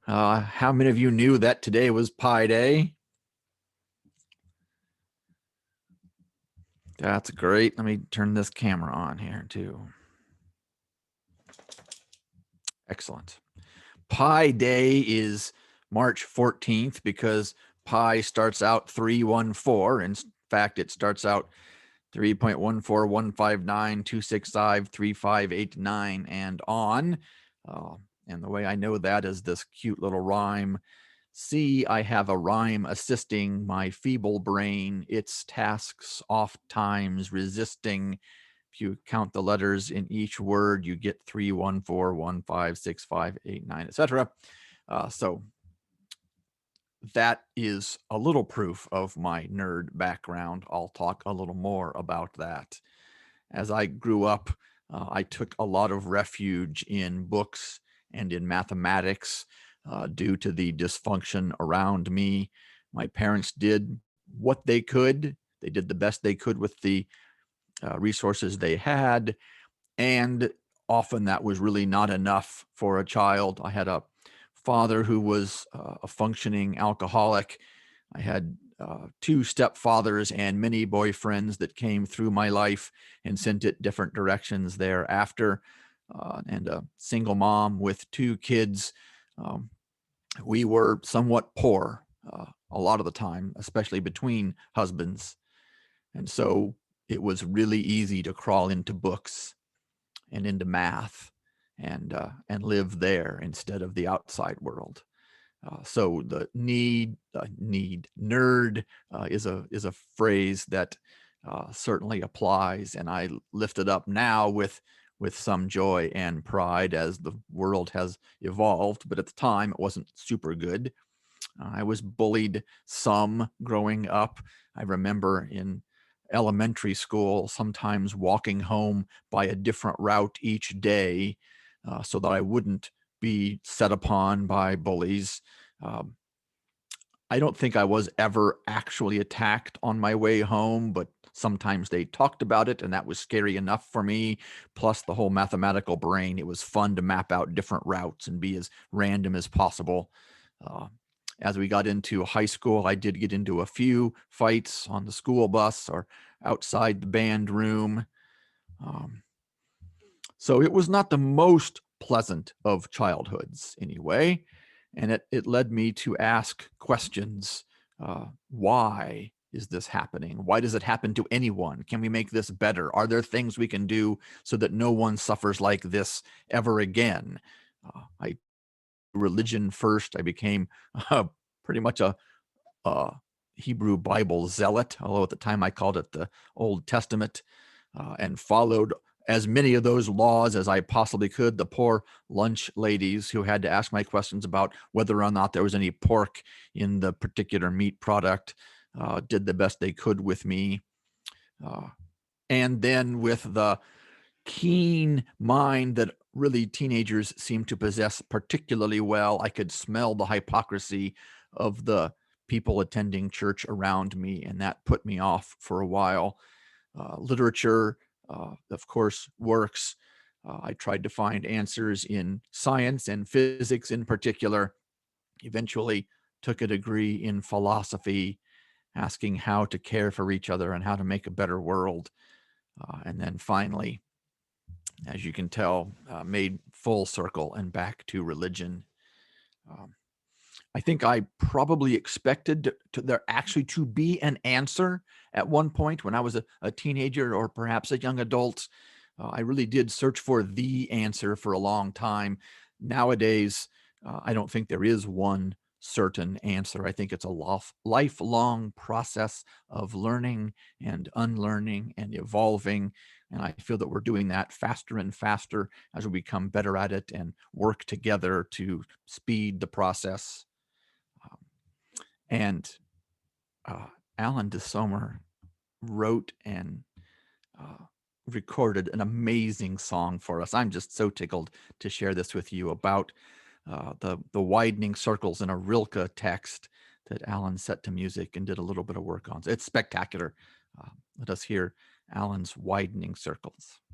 How many of you knew that today was Pi Day? That's great. Let me turn this camera on here too. Excellent. Pi Day is March 14th because pi starts out 314. In fact, it starts out 3.14159.265.3589 and on. And the way I know that is this cute little rhyme. See, I have a rhyme assisting my feeble brain, its tasks oft times resisting. If you count the letters in each word, you get 3, 1, 4, 1, 5, 6, 5, 8, 9, etc. So that is a little proof of my nerd background. I'll talk a little more about that. As I grew up, I took a lot of refuge in books and in mathematics due to the dysfunction around me. My parents did what they could. They did the best they could with the resources they had. And often that was really not enough for a child. I had a father who was a functioning alcoholic. I had 2 stepfathers and many boyfriends that came through my life and sent it different directions thereafter, and a single mom with 2 kids. We were somewhat poor a lot of the time, especially between husbands. And so it was really easy to crawl into books and into math and live there instead of the outside world. So the nerd is a phrase that certainly applies, and I lift it up now with some joy and pride as the world has evolved. But at the time, it wasn't super good. I was bullied some growing up. I remember in elementary school, sometimes walking home by a different route each day so that I wouldn't be set upon by bullies. Um, I don't think I was ever actually attacked on my way home, but sometimes they talked about it, and that was scary enough for me. Plus, the whole mathematical brain, it was fun to map out different routes and be as random as possible. Uh, as we got into high school, I did get into a few fights on the school bus or outside the band room. Um, so it was not the most pleasant of childhoods anyway. And it led me to ask questions. Why is this happening? Why does it happen to anyone? Can we make this better? Are there things we can do so that no one suffers like this ever again? I religion first. I became pretty much a Hebrew Bible zealot, although at the time I called it the Old Testament, and followed as many of those laws as I possibly could. The poor lunch ladies who had to ask my questions about whether or not there was any pork in the particular meat product did the best they could with me. And then with the keen mind that really teenagers seem to possess particularly well, I could smell the hypocrisy of the people attending church around me, and that put me off for a while. Literature, of course, works. I tried to find answers in science and physics in particular. Eventually took a degree in philosophy, asking how to care for each other and how to make a better world. And then finally, as you can tell, made full circle and back to religion. Um, I think I probably expected there actually to be an answer at one point when I was a teenager or perhaps a young adult. I really did search for the answer for a long time. Nowadays, I don't think there is one certain answer. I think it's a lifelong process of learning and unlearning and evolving. And I feel that we're doing that faster and faster as we become better at it and work together to speed the process. Um, and Alan DeSomer wrote and uh, recorded an amazing song for us. I'm just so tickled to share this with you about the widening circles in a Rilke text that Alan set to music and did a little bit of work on. It's spectacular. Let us hear Alan's Widening Circles.